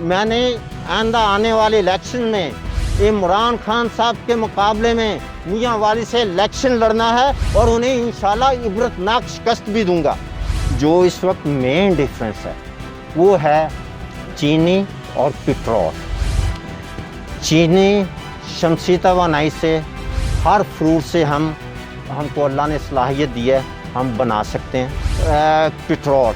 मैंने आइंदा आने वाले इलेक्शन में इमरान खान साहब के मुकाबले में मियां वाली से इलेक्शन लड़ना है और उन्हें इंशाल्लाह इबरतनाक शिकस्त भी दूंगा। जो इस वक्त मेन डिफरेंस है वो है चीनी और पेट्रोल। चीनी शमसी तवानाई से, हर फ्रूट से हमको अल्लाह ने सलाहियत दी है, हम बना सकते हैं। पेट्रोल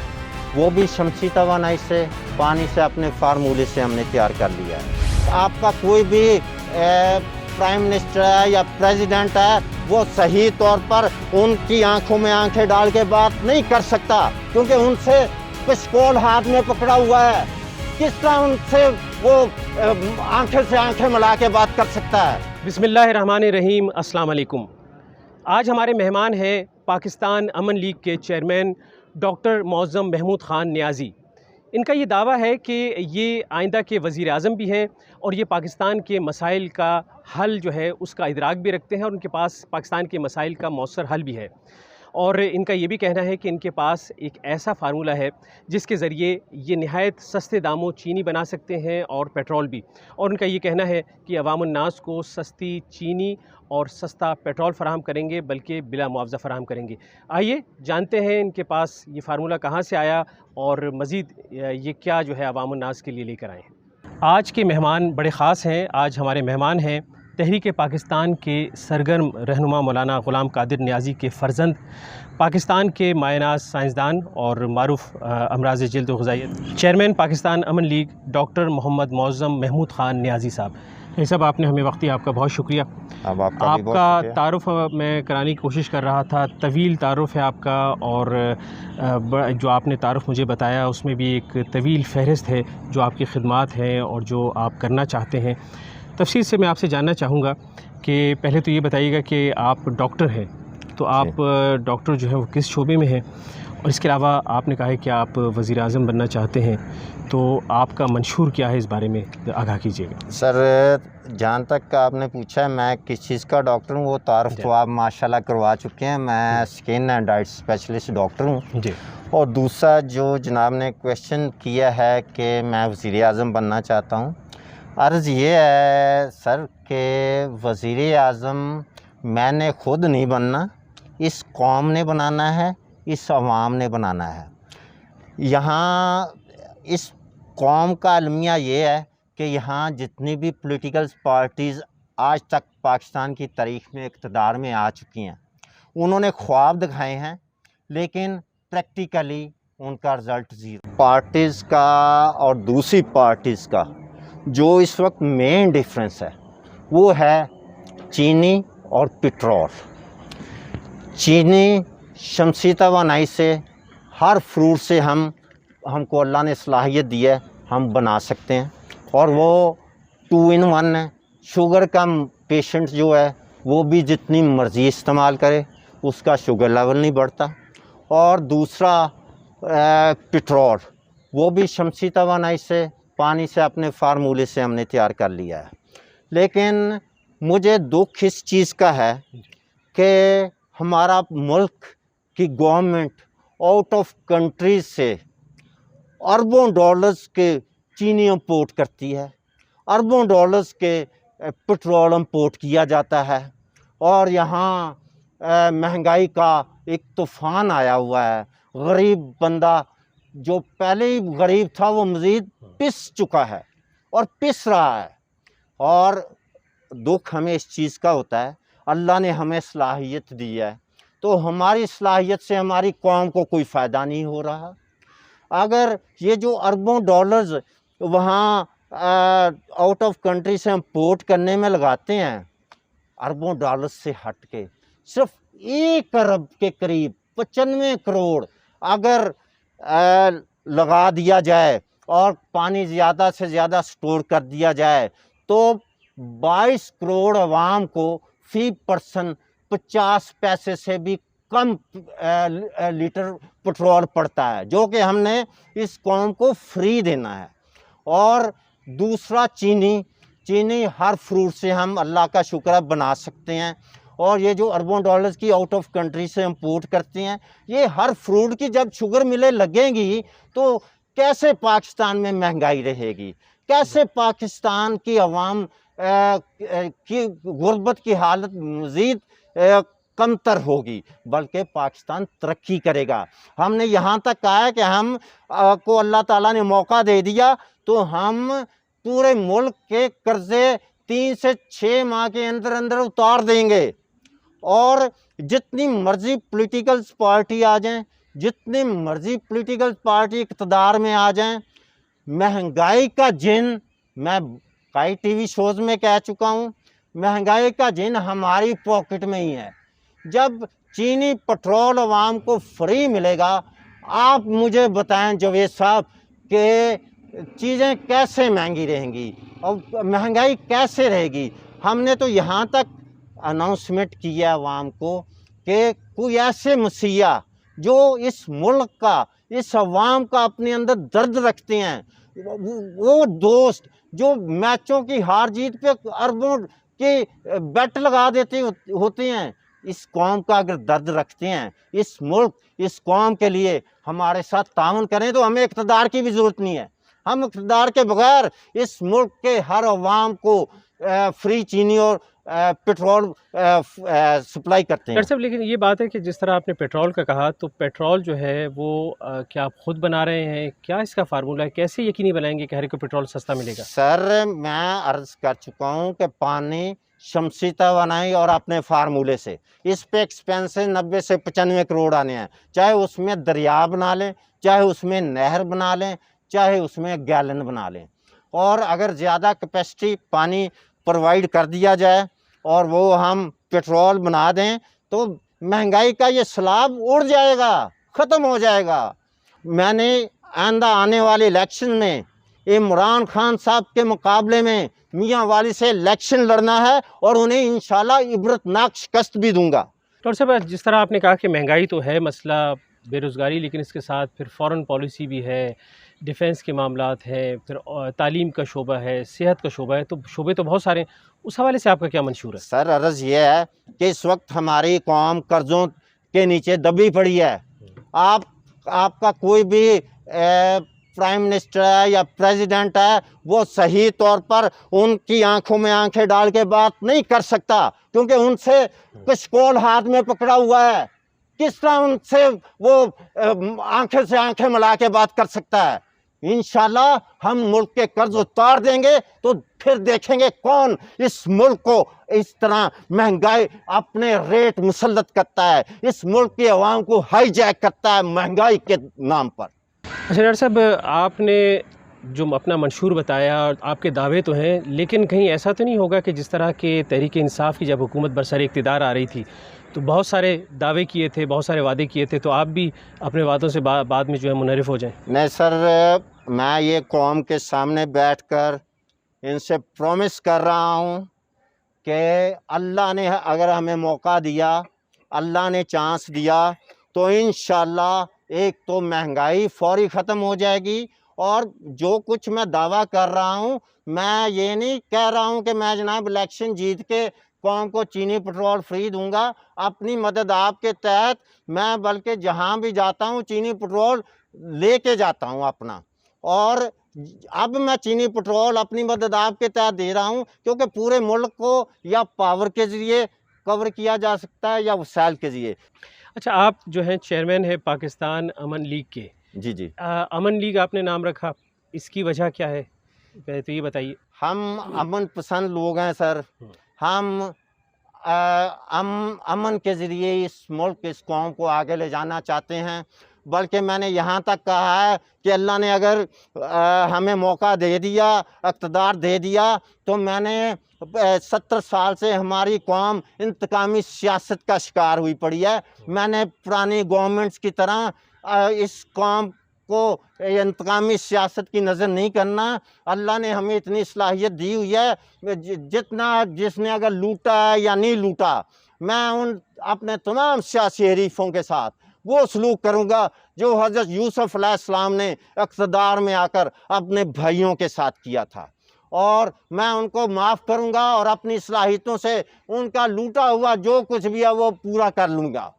वो भी शमसी तवानाई से, पानी से, अपने फार्मूले से हमने तैयार कर लिया है। आपका कोई भी प्राइम मिनिस्टर है या प्रेसिडेंट है, वो सही तौर पर उनकी आंखों में आंखें डाल के बात नहीं कर सकता, क्योंकि उनसे पिस्तौल हाथ में पकड़ा हुआ है। किस तरह उनसे वो आंखें से आंखें मिला के बात कर सकता है। बिस्मिल्लाहिर्रहमानिर्रहीम, अस्सलाम वालेकुम। आज हमारे मेहमान हैं पाकिस्तान अमन लीग के चेयरमैन डॉक्टर मौज़म महमूद ख़ान नियाज़ी। इनका ये दावा है कि ये आइंदा के वज़ीर आज़म भी हैं और ये पाकिस्तान के मसाइल का हल जो है उसका इदराक भी रखते हैं और उनके पास पाकिस्तान के मसाइल का मौसर हल भी है। और इनका ये भी कहना है कि इनके पास एक ऐसा फार्मूला है जिसके ज़रिए ये नहायत सस्ते दामों चीनी बना सकते हैं और पेट्रोल भी। और उनका ये कहना है कि अवामुन्नास को सस्ती चीनी और सस्ता पेट्रोल फ़राहम करेंगे, बल्कि बिला मुआवजा फ़राहम करेंगे। आइए जानते हैं इनके पास ये फार्मूला कहाँ से आया और मज़ीद ये क्या जो है अवामुन्नास के लिए लेकर आए हैं। आज के मेहमान बड़े ख़ास हैं। आज हमारे मेहमान हैं तहरीक पाकिस्तान के सरगर्म रहनुमा मौलाना ग़ुलाम कादिर नियाज़ी के फ़र्जंद, पाकिस्तान के मायनाज़ साइंसदान और मारूफ़ अमराज़ जिल्द व ग़िज़ाइयत, चेयरमैन पाकिस्तान अमन लीग डॉक्टर मोहम्मद मौज़म महमूद ख़ान नियाज़ी साहब। ये सब आपने हमें वक्त दिया, आपका बहुत शुक्रिया। आपका तारुफ़ मैं कराने की कोशिश कर रहा था, तवील तारुफ़ है आपका, और जो आपने तारुफ़ मुझे बताया उसमें भी एक तवील फ़हरिस्त है जो आपकी ख़िदमात हैं और जो आप करना चाहते हैं। तफसील से मैं आपसे जानना चाहूँगा कि पहले तो ये बताइएगा कि आप डॉक्टर हैं, तो आप डॉक्टर जो है वो किस शोबे में हैं, और इसके अलावा आपने कहा है कि आप वज़ीर आज़म बनना चाहते हैं, तो आपका मंशूर क्या है, इस बारे में आगाह कीजिएगा। सर, जहाँ तक आपने पूछा है मैं किस चीज़ का डॉक्टर हूँ, वो तारुफ़ तो आप माशाल्लाह करवा चुके हैं। मैं skin and diet specialist doctor हूँ जी। और दूसरा जो जनाब ने क्वेश्चन किया है कि मैं वज़ीर आज़म बनना चाहता हूँ, अर्ज़ ये है सर कि वज़ीर आज़म मैंने ख़ुद नहीं बनना, इस कौम ने बनाना है, इस अवाम ने बनाना है। यहाँ इस कौम का अलमिया ये है कि यहाँ जितनी भी पॉलिटिकल पार्टीज़ आज तक पाकिस्तान की तारीख़ में इक़्तिदार में आ चुकी हैं, उन्होंने ख्वाब दिखाए हैं, लेकिन प्रैक्टिकली उनका रिज़ल्ट ज़ीरो। पार्टीज़ का और दूसरी पार्टीज़ का जो इस वक्त मेन डिफरेंस है वो है चीनी और पेट्रोल। चीनी शमसी तवानाई से, हर फ्रूट से हमको अल्लाह ने सलाहियत दी है, हम बना सकते हैं, और वो 2 in 1 है। शुगर का पेशेंट जो है वो भी जितनी मर्ज़ी इस्तेमाल करे उसका शुगर लेवल नहीं बढ़ता। और दूसरा पेट्रोल, वो भी शमसी तवानाई से, पानी से, अपने फार्मूले से हमने तैयार कर लिया है। लेकिन मुझे दुख इस चीज़ का है कि हमारा मुल्क की गवर्नमेंट आउट ऑफ कंट्री से अरबों डॉलर्स के चीनी इंपोर्ट करती है, अरबों डॉलर्स के पेट्रोल इंपोर्ट किया जाता है, और यहाँ महंगाई का एक तूफ़ान आया हुआ है। गरीब बंदा जो पहले ही गरीब था वो मज़ीद पिस चुका है और पिस रहा है। और दुख हमें इस चीज़ का होता है, अल्लाह ने हमें सलाहियत दी है, तो हमारी सलाहियत से हमारी कौम को कोई फ़ायदा नहीं हो रहा। अगर ये जो अरबों डॉलर्स वहाँ आउट ऑफ कंट्री से इंपोर्ट करने में लगाते हैं, अरबों डॉलर्स से हट के सिर्फ 1 अरब के करीब 95 करोड़ अगर लगा दिया जाए और पानी ज़्यादा से ज़्यादा स्टोर कर दिया जाए, तो 22 करोड़ अवाम को फ़ी पर्सन 50 पैसे से भी कम लीटर पेट्रोल पड़ता है, जो कि हमने इस कौम को फ्री देना है। और दूसरा चीनी हर फ्रूट से हम अल्लाह का शुक्र बना सकते हैं, और ये जो अरबों डॉलर्स की आउट ऑफ कंट्री से इंपोर्ट करते हैं, ये हर फ्रूट की जब शुगर मिलें लगेंगी तो कैसे पाकिस्तान में महंगाई रहेगी, कैसे पाकिस्तान की अवाम की गुर्बत की हालत मज़ीद कमतर होगी, बल्कि पाकिस्तान तरक्की करेगा। हमने यहाँ तक कहा है कि हम को अल्लाह ताला ने मौका दे दिया तो हम पूरे मुल्क के कर्जे 3 से 6 माह के अंदर अंदर उतार देंगे। और जितनी मर्जी पॉलिटिकल पार्टी आ जाएं, जितनी मर्जी पॉलिटिकल पार्टी इक़्तिदार में आ जाएं, महंगाई का जिन, मैं कई टीवी शोज़ में कह चुका हूँ, महंगाई का जिन हमारी पॉकेट में ही है। जब चीनी पेट्रोल अवाम को फ्री मिलेगा, आप मुझे बताएं जावेद साहब कि चीज़ें कैसे महंगी रहेंगी और महंगाई कैसे रहेगी। हमने तो यहाँ तक अनाउंसमेंट किया अवाम को कि कोई ऐसे मसीहा जो इस मुल्क का, इस अवाम का अपने अंदर दर्द रखते हैं, वो दोस्त जो मैचों की हार जीत पे अरबों के बेट लगा देते होते हैं, इस कौम का अगर दर्द रखते हैं, इस मुल्क, इस कौम के लिए हमारे साथ ताउन करें तो हमें इक़्तिदार की भी ज़रूरत नहीं है। हम इक़्तिदार के बगैर इस मुल्क के हर अवाम को फ्री चीनी और पेट्रोल सप्लाई करते हैं। डॉक्टर साहब, लेकिन ये बात है कि जिस तरह आपने पेट्रोल का कहा, तो पेट्रोल जो है वो क्या आप खुद बना रहे हैं? क्या इसका फार्मूला है? कैसे यकीनी बनाएंगे कि हर एक को पेट्रोल सस्ता मिलेगा? सर, मैं अर्ज़ कर चुका हूँ कि पानी शमसी तवानाई और अपने फार्मूले से, इस पे एक्सपेंसेस 90 से 95 करोड़ आने हैं। चाहे उसमें दरिया बना लें, चाहे उसमें नहर बना लें, चाहे उसमें गैलन बना लें, और अगर ज़्यादा कैपेसिटी पानी प्रोवाइड कर दिया जाए और वो हम पेट्रोल बना दें तो महंगाई का ये सैलाब उड़ जाएगा, ख़त्म हो जाएगा। मैंने आइंदा आने वाले इलेक्शन में इमरान खान साहब के मुकाबले में मियाँ वाली से इलेक्शन लड़ना है और उन्हें इंशाल्लाह इबरतनाक शिकस्त भी दूंगा। डॉक्टर साहब, जिस तरह आपने कहा कि महंगाई तो है मसला, बेरोज़गारी, लेकिन इसके साथ फिर फ़ॉरेन पॉलिसी भी है, डिफेंस के मामलात हैं, फिर तालीम का शोबा है, सेहत का शोबा है, तो शोबे तो बहुत सारे हैं। उस हवाले से आपका क्या मंशूर है? सर, अर्ज़ ये है कि इस वक्त हमारी कौम कर्ज़ों के नीचे दबी पड़ी है। आपका कोई भी प्राइम मिनिस्टर है या प्रेसिडेंट है, वो सही तौर पर उनकी आंखों में आंखें डाल के बात नहीं कर सकता, क्योंकि उनसे कशकोल हाथ में पकड़ा हुआ है। किस तरह उनसे वो आंखें से आंखें मिला के बात कर सकता है? इंशाल्लाह हम मुल्क के कर्ज उतार देंगे तो फिर देखेंगे कौन इस मुल्क को इस तरह महंगाई अपने रेट मुसल्लत करता है, इस मुल्क की आवाम को हाईजैक करता है महंगाई के नाम पर। अच्छा डॉक्टर साहब, आपने जो अपना मंशूर बताया और आपके दावे तो हैं, लेकिन कहीं ऐसा तो नहीं होगा कि जिस तरह के तहरीक इंसाफ की जब हुकूमत बरसर इक़्तिदार आ रही थी तो बहुत सारे दावे किए थे, बहुत सारे वादे किए थे, तो आप भी अपने वादों से बाद में जो है मुनहरिफ हो जाएं? नहीं सर, मैं ये कौम के सामने बैठकर इनसे प्रॉमिस कर रहा हूँ कि अल्लाह ने अगर हमें मौका दिया, अल्लाह ने चांस दिया, तो इंशाल्लाह एक तो महंगाई फौरी ख़त्म हो जाएगी। और जो कुछ मैं दावा कर रहा हूँ, मैं ये नहीं कह रहा हूँ कि मैं जनाब इलेक्शन जीत के कौम को चीनी पेट्रोल फ्री दूंगा। अपनी मदद आपके तहत मैं बल्कि जहाँ भी जाता हूँ चीनी पेट्रोल लेके जाता हूँ अपना। और अब मैं चीनी पेट्रोल अपनी मदद आपके तहत दे रहा हूँ, क्योंकि पूरे मुल्क को या पावर के ज़रिए कवर किया जा सकता है या वसाइल के ज़रिए। अच्छा, आप जो हैं चेयरमैन है पाकिस्तान अमन लीग के। जी जी। अमन लीग आपने नाम रखा, इसकी वजह क्या है, पहले तो ये बताइए। हम अमन पसंद लोग हैं सर। हम अमन के ज़रिए इस मुल्क, इस कौम को आगे ले जाना चाहते हैं। बल्कि मैंने यहाँ तक कहा है कि अल्लाह ने अगर हमें मौका दे दिया, इक़्तिदार दे दिया, तो मैंने 70 साल से हमारी कौम इंतकामी सियासत का शिकार हुई पड़ी है। मैंने पुरानी गवर्नमेंट्स की तरह इस कौम को इंतकामी सियासत की नज़र नहीं करना। अल्लाह ने हमें इतनी सलाहियत दी हुई है, जिसने अगर लूटा है या नहीं लूटा, मैं उन अपने तमाम सियासी हरीफों के साथ वो सलूक करूँगा जो हज़रत यूसुफ़ अलैहिस्सलाम ने इक़्तिदार में आकर अपने भाइयों के साथ किया था, और मैं उनको माफ़ करूँगा और अपनी सलाहियतों से उनका लूटा हुआ जो कुछ भी है वो पूरा कर लूँगा।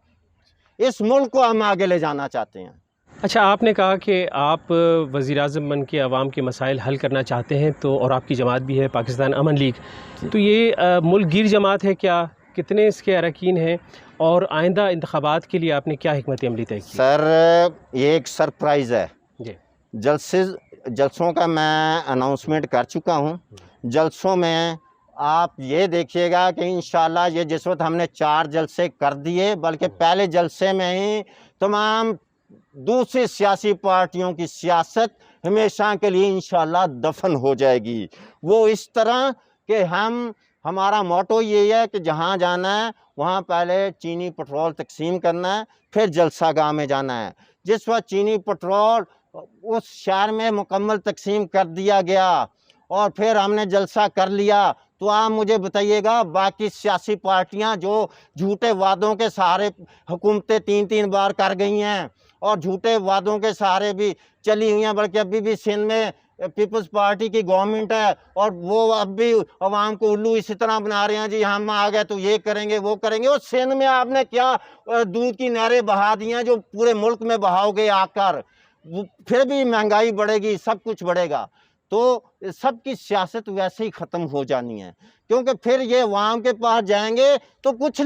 इस मुल्क को हम आगे ले जाना चाहते हैं। अच्छा, आपने कहा कि आप वज़ीर-ए-आज़म बन के आवाम के मसाइल हल करना चाहते हैं, तो और आपकी जमात भी है पाकिस्तान अमन लीग, तो ये मुल्क गिर जमात है क्या? कितने इसके अरकान हैं और आइंदा इंतखाबात के लिए आपने क्या हिकमत अमली तय की? सर ये एक सरप्राइज़ है। जी। जलसे जलसों का मैं अनाउंसमेंट कर चुका हूँ। जलसों में आप ये देखिएगा कि इंशाल्लाह ये जिस वक्त हमने 4 जलसे कर दिए, बल्कि पहले जलसे में ही तमाम दूसरी सियासी पार्टियों की सियासत हमेशा के लिए इंशाल्लाह दफन हो जाएगी। वो इस तरह कि हमारा मोटो ये है कि जहाँ जाना है वहाँ पहले चीनी पेट्रोल तकसीम करना है, फिर जलसागाह में जाना है। जिस वक्त चीनी पेट्रोल उस शहर में मुकम्मल तकसीम कर दिया गया और फिर हमने जलसा कर लिया, तो आप मुझे बताइएगा बाकी सियासी पार्टियां जो झूठे वादों के सहारे हुकूमतें 3-3 बार कर गई हैं और झूठे वादों के सहारे भी चली हुई हैं, बल्कि अभी भी सिंध में पीपल्स पार्टी की गवर्नमेंट है और वो अब भी अवाम को उल्लू इसी तरह बना रहे हैं, जी हम आ गए तो ये करेंगे वो करेंगे। और सिंध में आपने क्या दूध की नहरें बहा दी हैं जो पूरे मुल्क में बहाओगे आकर, फिर भी महंगाई बढ़ेगी, सब कुछ बढ़ेगा। तो सबकी सियासत वैसे ही ख़त्म हो जानी है, क्योंकि फिर ये अवाम के पास जाएंगे तो कुछ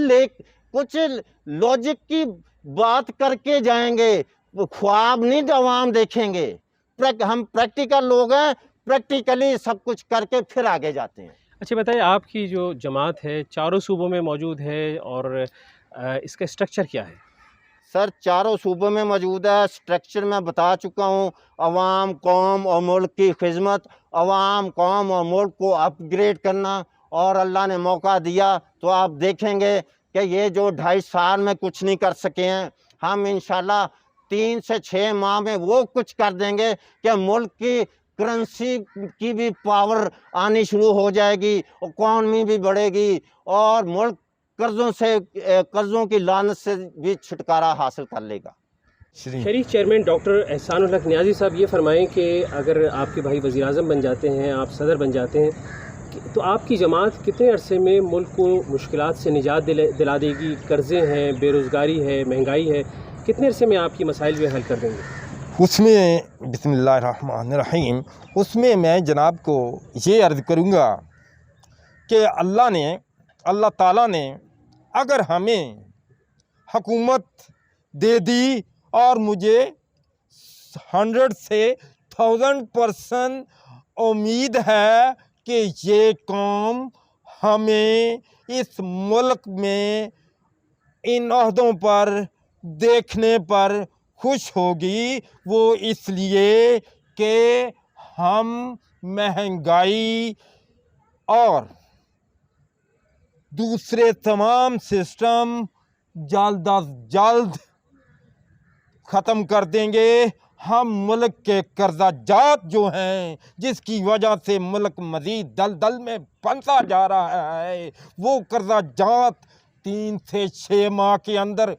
लॉजिक की बात करके जाएंगे, वो ख्वाब नहीं अवाम देखेंगे। हम प्रैक्टिकल लोग हैं, प्रैक्टिकली सब कुछ करके फिर आगे जाते हैं। अच्छा बताइए, आपकी जो जमात है चारों सूबों में मौजूद है और इसका स्ट्रक्चर क्या है? सर चारों सूबों में मौजूद है। स्ट्रक्चर मैं बता चुका हूँ। अवाम, कौम और मुल्क की खिदमत, अवाम, कौम और मुल्क को अपग्रेड करना। और अल्लाह ने मौका दिया तो आप देखेंगे कि ये जो 2.5 साल में कुछ नहीं कर सके हैं, हम इंशाल्लाह 3 से 6 माह में वो कुछ कर देंगे कि मुल्क की करेंसी की भी पावर आनी शुरू हो जाएगी, इकॉनमी भी बढ़ेगी और मुल्क कर्ज़ों की लानत से भी छुटकारा हासिल कर लेगा। शरीफ चेयरमैन डॉक्टर एहसानुल हक नियाज़ी साहब ये फरमाएं कि अगर आपके भाई वज़ीर-ए-आज़म बन जाते हैं, आप सदर बन जाते हैं, तो आपकी जमात कितने अरसे में मुल्क को मुश्किलात से निजात दिला देगी? कर्ज़े हैं, बेरोज़गारी है, महंगाई है, कितने अरसे में आपकी मसाइल जो हल कर देंगे? उसमें बिस्मिल्लाहिर्रहमानिर्रहीम, उसमें मैं जनाब को ये अर्ज़ करूँगा कि अल्लाह ताला ने अगर हमें हुकूमत दे दी और मुझे 100 से 1000% उम्मीद है कि ये कौम हमें इस मुल्क में इन ओहदों पर देखने पर खुश होगी। वो इसलिए कि हम महंगाई और दूसरे तमाम सिस्टम जल्द अज जल्द ख़त्म कर देंगे। हम मुल्क के कर्जाजात जो हैं जिसकी वजह से मुल्क मज़ीद दलदल में फंसा जा रहा है, वो कर्जाजात 3 से 6 माह के अंदर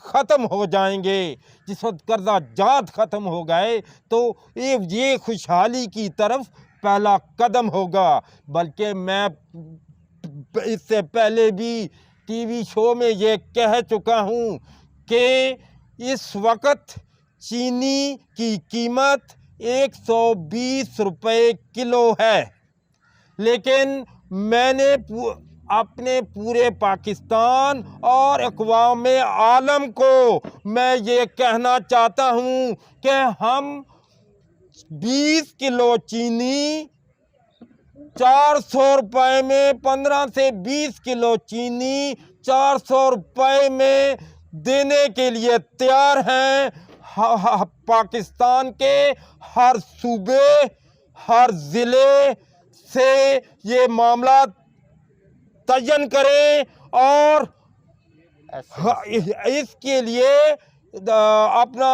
ख़त्म हो जाएंगे। जिस वक्त कर्जाजात ख़त्म हो गए तो ये खुशहाली की तरफ पहला कदम होगा। बल्कि मैं इससे पहले भी टीवी शो में ये कह चुका हूँ कि इस वक्त चीनी की कीमत 120 रुपये किलो है, लेकिन मैंने अपने पूरे पाकिस्तान और अक़वाम आलम को मैं ये कहना चाहता हूँ कि हम 20 किलो चीनी 400 रुपये में, 15 से 20 किलो चीनी 400 रुपये में देने के लिए तैयार हैं। पाकिस्तान के हर सूबे, हर ज़िले से ये मामला तयन करें और इसके लिए अपना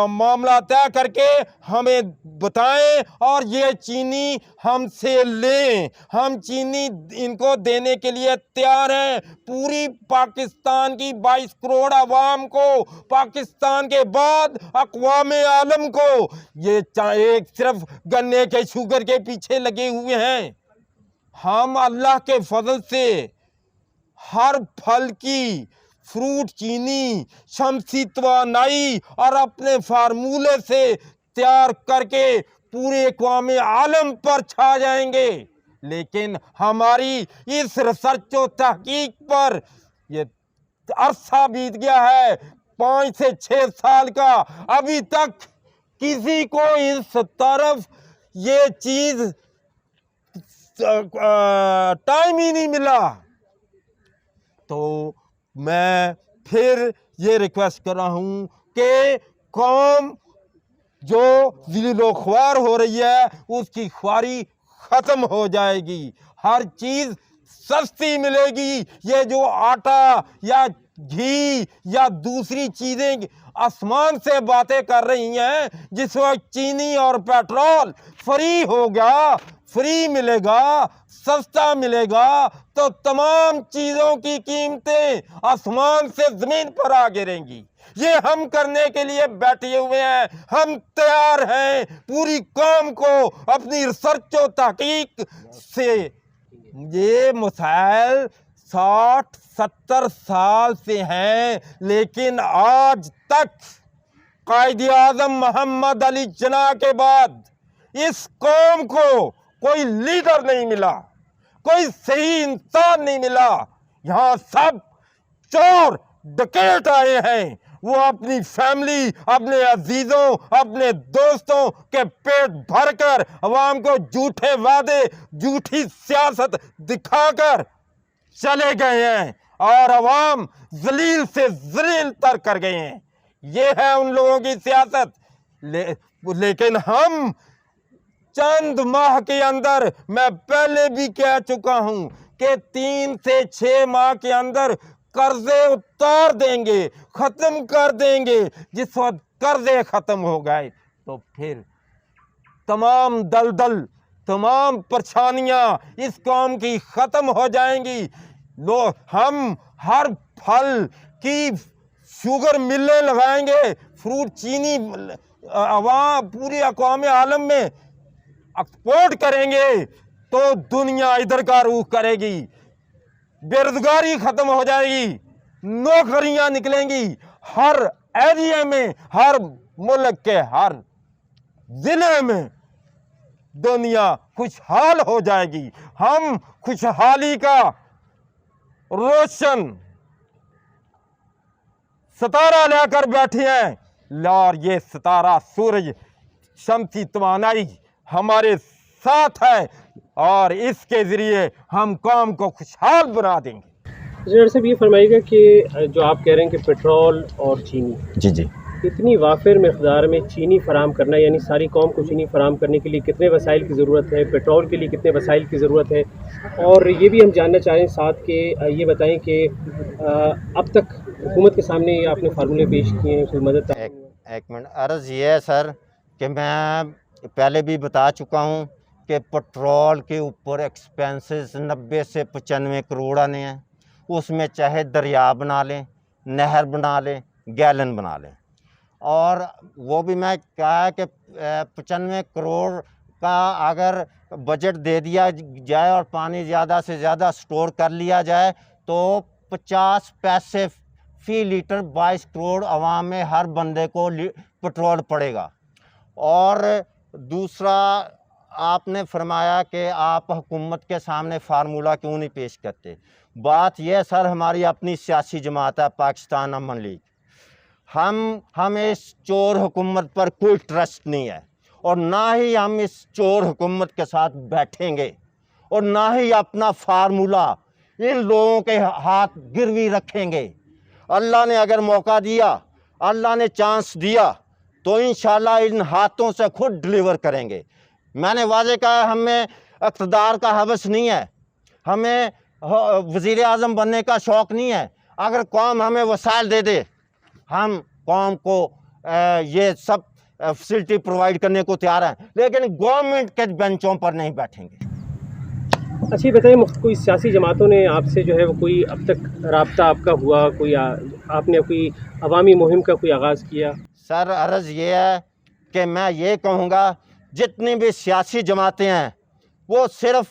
मामला तय करके हमें बताएं और ये चीनी हमसे लें। हम चीनी इनको देने के लिए तैयार हैं। पूरी पाकिस्तान की 22 करोड़ आवाम को, पाकिस्तान के बाद अक़वाम आलम को, ये एक सिर्फ गन्ने के शुगर के पीछे लगे हुए हैं। हम अल्लाह के फजल से हर फल की फ्रूट चीनी शमसी तवानाई और अपने फार्मूले से तैयार करके पूरे अक़वाम आलम पर छा जाएंगे। लेकिन हमारी इस रिसर्च और तहकीक पर ये अरसा बीत गया है 5 से 6 साल का, अभी तक किसी को इस तरफ ये चीज टाइम ही नहीं मिला। तो मैं फिर ये रिक्वेस्ट कर रहा हूँ कि कौम जो ज़िलो ख्वार हो रही है उसकी ख्वारी ख़त्म हो जाएगी, हर चीज़ सस्ती मिलेगी। ये जो आटा या घी या दूसरी चीज़ें आसमान से बातें कर रही हैं, जिस वक्त चीनी और पेट्रोल फ्री हो गया, फ्री मिलेगा, सस्ता मिलेगा, तो तमाम चीज़ों की कीमतें आसमान से ज़मीन पर आ गिरेंगी। ये हम करने के लिए बैठे हुए हैं, हम तैयार हैं पूरी कौम को अपनी रिसर्च और तहकीक से। ये मसाइल 60-70 साल से हैं, लेकिन आज तक कायद-ए-आज़म मोहम्मद अली जिन्ना के बाद इस कौम को कोई लीडर नहीं मिला, कोई सही इंसान नहीं मिला। यहाँ सब चोर डकैत आए हैं, वो अपनी फैमिली, अपने अजीजों, अपने दोस्तों के पेट भरकर अवाम को झूठे वादे, झूठी सियासत दिखाकर चले गए हैं और अवाम जलील से जलील तर कर गए हैं। ये है उन लोगों की सियासत। लेकिन हम चंद माह के अंदर, मैं पहले भी कह चुका हूं कि 3 से 6 माह के अंदर कर्जे उतार देंगे, खत्म कर देंगे। जिस वक्त कर्जे खत्म हो गए तो फिर तमाम दलदल, तमाम परेशानियां इस कौम की खत्म हो जाएंगी। हम हर फल की शुगर मिलें लगाएंगे, फ्रूट चीनी पूरी अक़वाम आलम में एक्सपोर्ट करेंगे तो दुनिया इधर का रुख करेगी, बेरोजगारी खत्म हो जाएगी, नौकरियां निकलेंगी हर एरिया में, हर मुल्क के हर जिले में। दुनिया खुशहाल हो जाएगी। हम खुशहाली का रोशन सितारा लेकर बैठे हैं और ये सितारा सूरज शमसी तवानाई हमारे साथ है और इसके ज़रिए हम कौम को खुशहाल बना देंगे। डॉक्टर साहब ये फरमाइएगा कि जो आप कह रहे हैं कि पेट्रोल और चीनी, जी इतनी वाफिर मकदार में चीनी फराम करना, यानी सारी कौम को चीनी फराम करने के लिए कितने वसाइल की ज़रूरत है, पेट्रोल के लिए कितने वसाइल की ज़रूरत है, और ये भी हम जानना चाहें साथ के ये बताएं कि अब तक हुकूमत के सामने ये आपने फार्मूले पेश किए हैं, कोई मदद? एक मिनट, अर्ज़ ये है सर कि मैं पहले भी बता चुका हूँ कि पेट्रोल के ऊपर एक्सपेंसेस 90 से 95 करोड़ आने हैं। उसमें चाहे दरिया बना लें, नहर बना लें, गैलन बना लें, और वो भी मैं कहा कि 95 करोड़ का अगर बजट दे दिया जाए और पानी ज़्यादा से ज़्यादा स्टोर कर लिया जाए तो 50 पैसे फ़ी लीटर 22 करोड़ आवाम में हर बंदे को पेट्रोल पड़ेगा। और दूसरा, आपने फरमाया कि आप हुकूमत के सामने फार्मूला क्यों नहीं पेश करते। बात यह सर, हमारी अपनी सियासी जमात है पाकिस्तान अमन लीग, हमें इस चोर हुकूमत पर कोई ट्रस्ट नहीं है और ना ही हम इस चोर हुकूमत के साथ बैठेंगे और ना ही अपना फार्मूला इन लोगों के हाथ गिरवी रखेंगे। अल्लाह ने अगर मौका दिया, अल्लाह ने चांस दिया तो इंशाल्लाह इन हाथों से खुद डिलीवर करेंगे। मैंने वाजे कहा, हमें इक़्तिदार का हवस नहीं है, हमें वज़ीर आज़म बनने का शौक़ नहीं है। अगर कौम हमें वसाइल दे दे, हम कौम को ये सब फैसिलिटी प्रोवाइड करने को तैयार हैं, लेकिन गवर्नमेंट के बेंचों पर नहीं बैठेंगे। अच्छा ये बताइए, कोई सियासी जमातों ने आपसे जो है वो कोई अब तक राब्ता आपका हुआ, कोई आपने कोई अवामी मुहिम का कोई आगाज़ किया? सर अर्ज़ ये है कि मैं ये कहूँगा, जितनी भी सियासी जमातें हैं वो सिर्फ़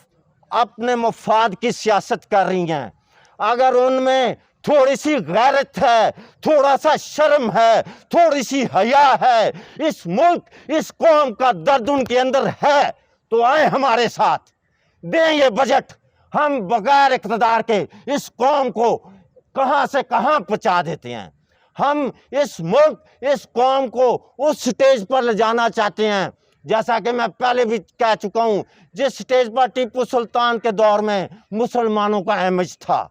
अपने मफाद की सियासत कर रही हैं। अगर उनमें थोड़ी सी गैरत है, थोड़ा सा शर्म है, थोड़ी सी हया है, इस मुल्क, इस कौम का दर्द उनके अंदर है, तो आए हमारे साथ, दें ये बजट। हम बगैर इक़्तिदार के इस कौम को कहां से कहां पहुंचा देते हैं। हम इस मुल्क, इस कौम को उस स्टेज पर ले जाना चाहते हैं, जैसा कि मैं पहले भी कह चुका हूं, जिस स्टेज पर टीपू सुल्तान के दौर में मुसलमानों का इमेज था।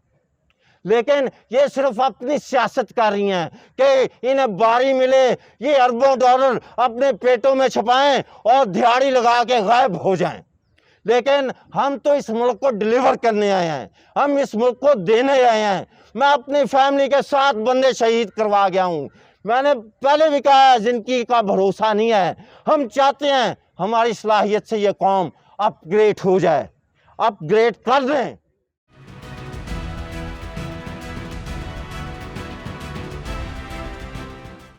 लेकिन ये सिर्फ अपनी सियासत कर रही हैं कि इन्हें बारी मिले, ये अरबों डॉलर अपने पेटों में छुपाएं और दिहाड़ी लगा के गायब हो जाएं। लेकिन हम तो इस मुल्क को डिलीवर करने आए हैं, हम इस मुल्क को देने आए हैं। मैं अपनी फैमिली के 7 बंदे शहीद करवा गया हूँ। मैंने पहले भी कहा है, जिंदगी का भरोसा नहीं है। हम चाहते हैं हमारी सलाहियत से ये कौम अपग्रेड हो जाए, अपग्रेड कर दें।